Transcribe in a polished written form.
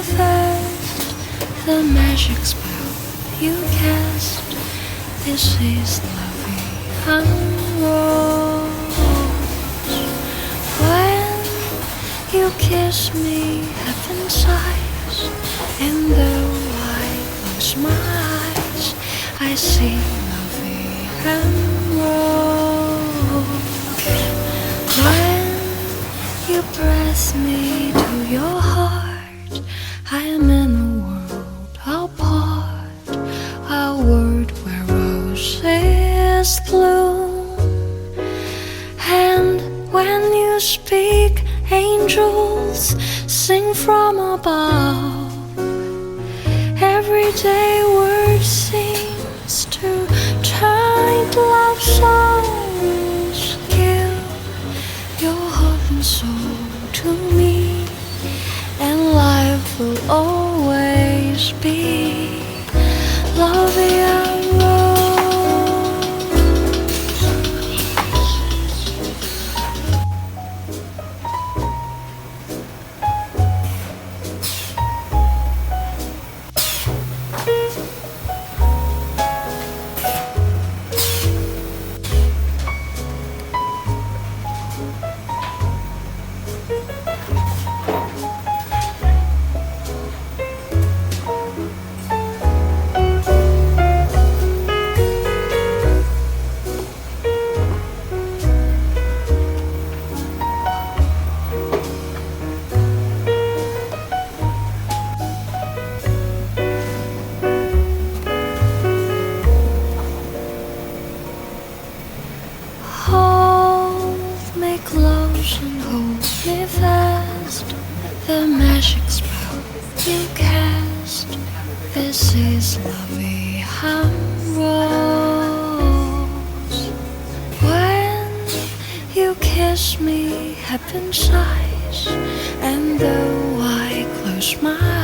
first, the magic spell you cast. This is the vie en rose. When you kiss me, heaven sighs, and though I close my eyes, I see the vie en rose. When you press me to your heart, I am in a world apart, a world where roses bloom. And when you speak, angels sing from above. Everyday word seems to chant love songs. Give your heart and soul to me, and life will always be love and rose. Hold me close and hold me fast, the magic spell you cast. This is la vie en rose. When you kiss me, heaven sighs, and though I close my